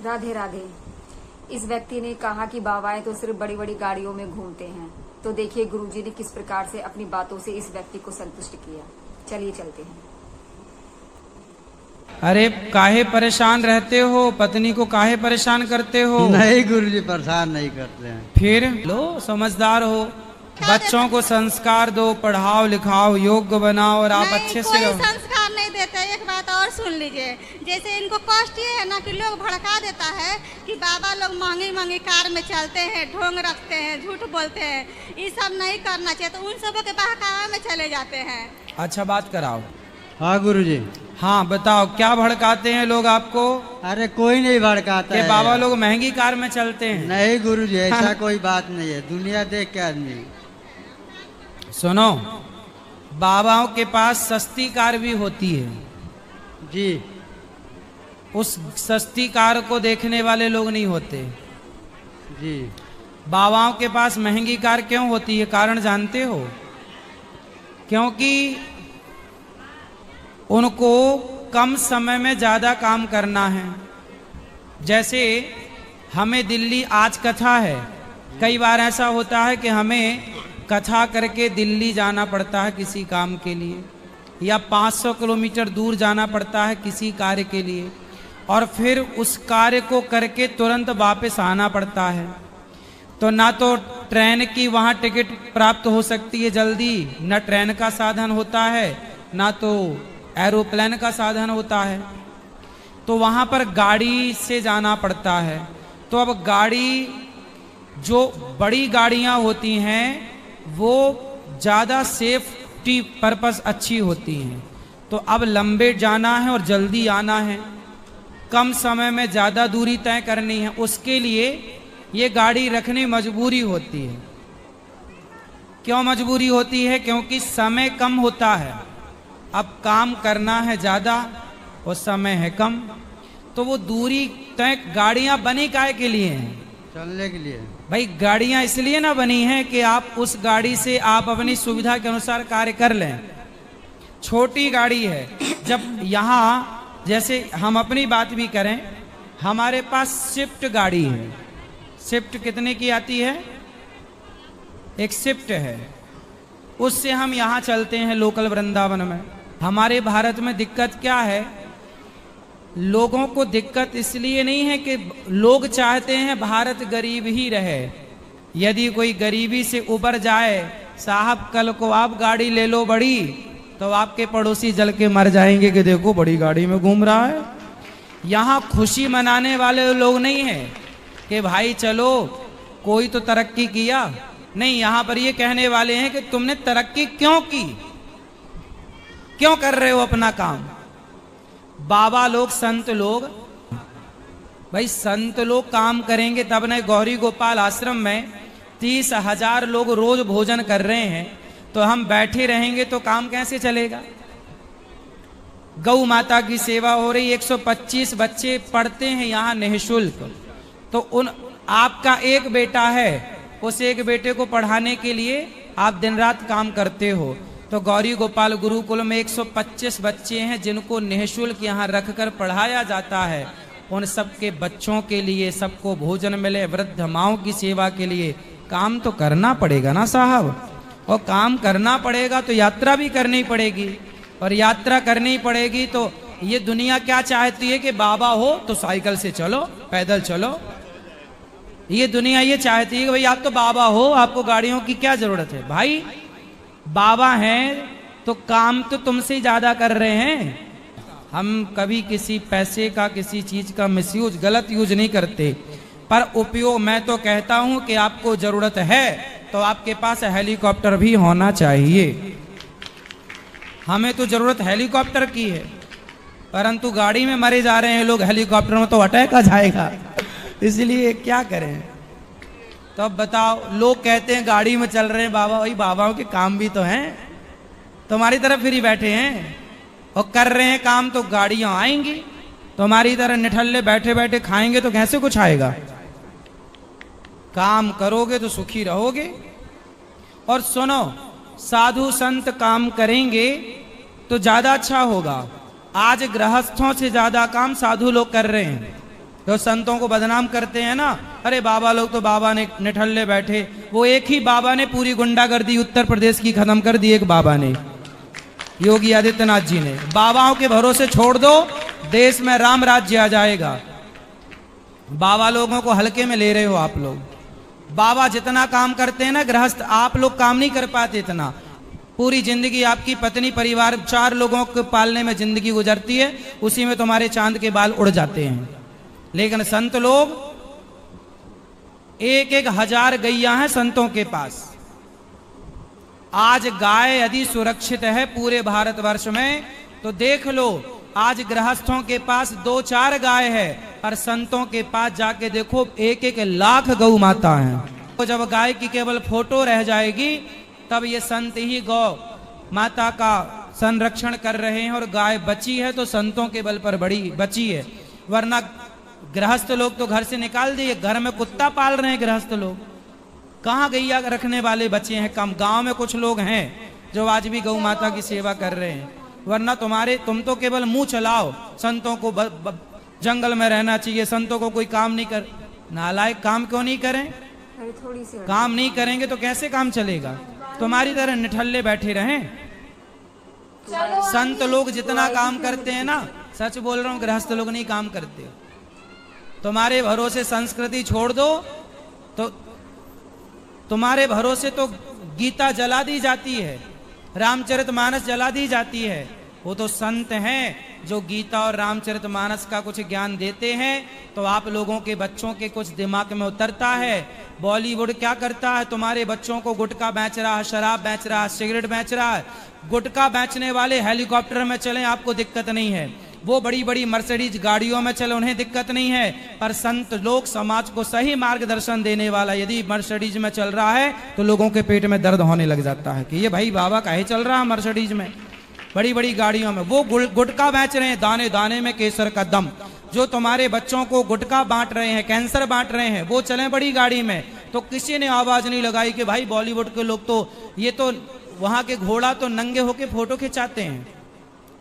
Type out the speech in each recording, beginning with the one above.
राधे राधे। इस व्यक्ति ने कहा कि बाबाएं तो सिर्फ बड़ी बड़ी गाड़ियों में घूमते हैं। तो देखिए गुरुजी ने किस प्रकार से अपनी बातों से इस व्यक्ति को संतुष्ट किया। चलिए चलते हैं। अरे काहे परेशान रहते हो? पत्नी को काहे परेशान करते हो? नहीं गुरुजी, परेशान नहीं करते हैं। फिर लो, समझदार हो, बच्चों को संस्कार दो, पढ़ाओ लिखाओ, योग्य बनाओ और आप अच्छे से रहो। संस्कार नहीं देते। एक बात और सुन लीजिए, जैसे इनको कष्ट ये है ना कि लोग भड़का देता है कि बाबा लोग महंगी महंगी कार में चलते हैं, ढोंग रखते हैं, झूठ बोलते हैं, ये सब नहीं करना चाहिए। तो उन सबों के बहकावे में चले जाते हैं। अच्छा बात कराओ। हाँ गुरुजी। हाँ बताओ, क्या भड़काते हैं लोग आपको? अरे कोई नहीं भड़काता कि है। बाबा लोग महंगी कार में चलते हैं? नहीं गुरुजी, ऐसा कोई बात नहीं है। दुनिया देख के आदमी। सुनो, बाबाओं के पास सस्ती कार भी होती है जी। उस सस्ती कार को देखने वाले लोग नहीं होते जी। बाबाओं के पास महंगी कार क्यों होती है? कारण जानते हो? क्योंकि उनको कम समय में ज्यादा काम करना है। जैसे हमें दिल्ली आज कथा है, कई बार ऐसा होता है कि हमें कथा करके दिल्ली जाना पड़ता है किसी काम के लिए, या 500 किलोमीटर दूर जाना पड़ता है किसी कार्य के लिए, और फिर उस कार्य को करके तुरंत वापस आना पड़ता है। तो ना तो ट्रेन की वहाँ टिकट प्राप्त हो सकती है जल्दी, न ट्रेन का साधन होता है, ना तो एरोप्लेन का साधन होता है। तो वहाँ पर गाड़ी से जाना पड़ता है। तो अब गाड़ी, जो बड़ी गाड़ियाँ होती हैं वो ज़्यादा सेफ्टी पर्पस अच्छी होती हैं। तो अब लंबे जाना है और जल्दी आना है, कम समय में ज़्यादा दूरी तय करनी है, उसके लिए ये गाड़ी रखनी मजबूरी होती है। क्यों मजबूरी होती है? क्योंकि समय कम होता है, अब काम करना है ज़्यादा और समय है कम। तो वो दूरी तय, गाड़ियाँ बनी काहे के लिए हैं? चलने के लिए। भाई गाड़ियां इसलिए ना बनी हैं कि आप उस गाड़ी से आप अपनी सुविधा के अनुसार कार्य कर लें। छोटी गाड़ी है। जब यहाँ जैसे हम अपनी बात भी करें, हमारे पास स्विफ्ट गाड़ी है। स्विफ्ट कितने की आती है? एक स्विफ्ट है, उससे हम यहाँ चलते हैं लोकल वृंदावन में। हमारे भारत में दिक्कत क्या है? लोगों को दिक्कत इसलिए नहीं है कि लोग चाहते हैं भारत गरीब ही रहे। यदि कोई गरीबी से उबर जाए, साहब कल को आप गाड़ी ले लो बड़ी, तो आपके पड़ोसी जल के मर जाएंगे कि देखो बड़ी गाड़ी में घूम रहा है। यहाँ खुशी मनाने वाले लोग नहीं हैं कि भाई चलो कोई तो तरक्की किया। नहीं, यहाँ पर ये कहने वाले हैं कि तुमने तरक्की क्यों की, क्यों कर रहे हो अपना काम। बाबा लोग, संत लोग, भाई संत लोग काम करेंगे तब न। गौरी गोपाल आश्रम में 30,000 लोग रोज भोजन कर रहे हैं, तो हम बैठे रहेंगे तो काम कैसे चलेगा? गौ माता की सेवा हो रही, 125 बच्चे पढ़ते हैं यहाँ निःशुल्क। तो उन आपका एक बेटा है, उस एक बेटे को पढ़ाने के लिए आप दिन रात काम करते हो। तो गौरी गोपाल गुरुकुल में 125 बच्चे हैं जिनको निःशुल्क यहाँ रखकर पढ़ाया जाता है। उन सबके बच्चों के लिए सबको भोजन मिले, वृद्ध माओं की सेवा के लिए काम तो करना पड़ेगा ना साहब। और काम करना पड़ेगा तो यात्रा भी करनी पड़ेगी, और यात्रा करनी पड़ेगी तो ये दुनिया क्या चाहती है कि बाबा हो तो साइकिल से चलो, पैदल चलो। ये दुनिया ये चाहती है कि भाई आप तो बाबा हो, आपको गाड़ियों की क्या जरूरत है। भाई बाबा हैं तो काम तो तुमसे ज्यादा कर रहे हैं। हम कभी किसी पैसे का, किसी चीज का मिसयूज, गलत यूज नहीं करते, पर उपयोग मैं तो कहता हूं कि आपको जरूरत है तो आपके पास हेलीकॉप्टर भी होना चाहिए। हमें तो जरूरत हेलीकॉप्टर की है, परंतु गाड़ी में मरे जा रहे हैं लोग, हेलीकॉप्टर में तो अटैक आ जाएगा, इसलिए क्या करें। तो अब बताओ, लोग कहते हैं गाड़ी में चल रहे हैं बाबा, वही बाबाओं के काम भी तो हैं, तुम्हारी तरफ फिर ही बैठे हैं और कर रहे हैं काम, तो गाड़ियां आएंगी। तुम्हारी तरह निठल्ले बैठे बैठे खाएंगे तो कैसे कुछ आएगा? काम करोगे तो सुखी रहोगे। और सुनो, साधु संत काम करेंगे तो ज्यादा अच्छा होगा। आज गृहस्थों से ज्यादा काम साधु लोग कर रहे हैं, तो संतों को बदनाम करते हैं ना, अरे बाबा लोग तो बाबा ने निठल्ले बैठे। वो एक ही बाबा ने पूरी गुंडागर्दी उत्तर प्रदेश की खत्म कर दी, एक बाबा ने, योगी आदित्यनाथ जी ने। बाबाओं के भरोसे छोड़ दो, देश में राम राज्य आ जाएगा। बाबा लोगों को हल्के में ले रहे हो आप लोग। बाबा जितना काम करते हैं ना गृहस्थ, आप लोग काम नहीं कर पाते इतना। पूरी जिंदगी आपकी पत्नी परिवार 4 लोगों को पालने में जिंदगी गुजरती है, उसी में तुम्हारे चांद के बाल उड़ जाते हैं। लेकिन संत लोग 1-1 हजार गैया हैं संतों के पास। आज गाय यदि सुरक्षित है पूरे भारतवर्ष में तो देख लो, आज गृहस्थों के पास 2-4 गाय है, और संतों के पास जाके देखो 1-1 लाख गौ माता हैं। तो जब गाय की केवल फोटो रह जाएगी तब ये संत ही गौ माता का संरक्षण कर रहे हैं, और गाय बची है तो संतों के बल पर बड़ी बची है। वरना गृहस्थ लोग तो घर से निकाल दिए, घर में कुत्ता पाल रहे हैं गृहस्थ लोग, कहाँ गैया रखने वाले बचे हैं कम। गांव में कुछ लोग हैं जो आज भी गौ माता की सेवा कर रहे हैं, वरना तुम तो केवल मुंह चलाओ। संतों को जंगल में रहना चाहिए, संतों को कोई काम नहीं कर। नालायक, काम क्यों नहीं करें? थोड़ी सी काम नहीं करेंगे तो कैसे काम चलेगा? तुम्हारी तरह निठल्ले बैठे रहें। संत लोग जितना काम करते हैं ना, सच बोल रहा हूं, गृहस्थ लोग नहीं काम करते। तुम्हारे भरोसे संस्कृति छोड़ दो तो तुम्हारे भरोसे तो गीता जला दी जाती है, रामचरितमानस जला दी जाती है। वो तो संत हैं जो गीता और रामचरितमानस का कुछ ज्ञान देते हैं, तो आप लोगों के बच्चों के कुछ दिमाग में उतरता है। बॉलीवुड क्या करता है? तुम्हारे बच्चों को गुटखा बेच रहा है, शराब बेच रहा है, सिगरेट बेच रहा है। गुटखा बेचने वाले हेलीकॉप्टर में चलें, आपको दिक्कत नहीं है। वो बड़ी बड़ी मर्सिडीज गाड़ियों में चले, उन्हें दिक्कत नहीं है। पर संत लोग समाज को सही मार्गदर्शन देने वाला यदि मर्सिडीज में चल रहा है तो लोगों के पेट में दर्द होने लग जाता है कि ये भाई बाबा काहे चल रहा है मर्सिडीज में, बड़ी बड़ी गाड़ियों में। वो गुटखा बेच रहे हैं, दाने दाने में केसर का दम। जो तुम्हारे बच्चों को गुटखा बांट रहे हैं, कैंसर बांट रहे हैं, वो चले बड़ी गाड़ी में, तो किसी ने आवाज नहीं लगाई कि भाई बॉलीवुड के लोग तो ये तो वहां के घोड़ा तो नंगे होके फोटो खिंचाते हैं,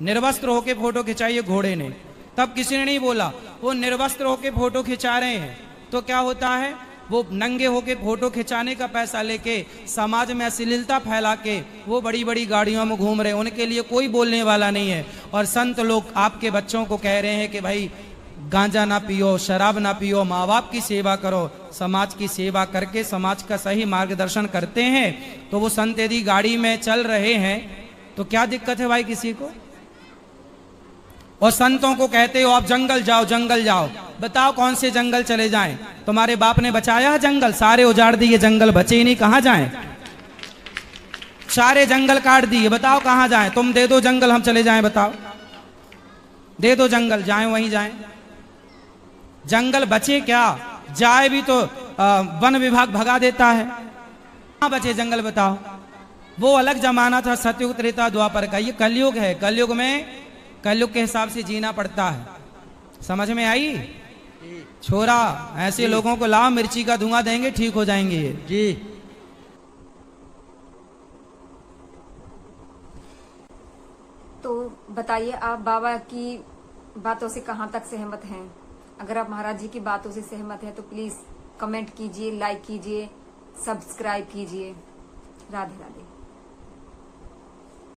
निर्वस्त्र होके फोटो खिंचाइए घोड़े ने, तब किसी ने नहीं बोला। वो निर्वस्त्र होके फोटो खिंचा रहे हैं तो क्या होता है? वो नंगे होके फोटो खिंचाने का पैसा लेके समाज में अश्लीलता फैला के वो बड़ी बड़ी गाड़ियों में घूम रहे हैं, उनके लिए कोई बोलने वाला नहीं है। और संत लोग आपके बच्चों को कह रहे हैं कि भाई गांजा ना पियो, शराब ना पियो, माँ बाप की सेवा करो। समाज की सेवा करके समाज का सही मार्गदर्शन करते हैं। तो वो संत यदि गाड़ी में चल रहे हैं तो क्या दिक्कत है भाई किसी को? और संतों को कहते हो आप जंगल जाओ, जंगल जाओ। बताओ कौन से जंगल चले जाएं? तुम्हारे बाप ने बचाया है जंगल? सारे उजाड़ दिए, जंगल बचे ही नहीं, कहां जाएं? सारे जंगल काट दिए, बताओ कहां जाएं? तुम दे दो जंगल, हम चले जाएं, बताओ। दे दो जंगल, जाएं वहीं जाएं। जंगल बचे क्या? जाए भी तो वन विभाग भगा देता है। कहां बचे जंगल बताओ? वो अलग जमाना था, सतयुग त्रेता द्वापर का। ये कलयुग है, कलयुग में कलयुग के हिसाब से जीना पड़ता है। समझ में आई? छोरा ऐसे लोगों को लाओ, मिर्ची का धुआं देंगे, ठीक हो जाएंगे ये जी। तो बताइए, आप बाबा की बातों से कहाँ तक सहमत हैं? अगर आप महाराज जी की बातों से सहमत हैं तो प्लीज कमेंट कीजिए, लाइक कीजिए, सब्सक्राइब कीजिए। राधे राधे।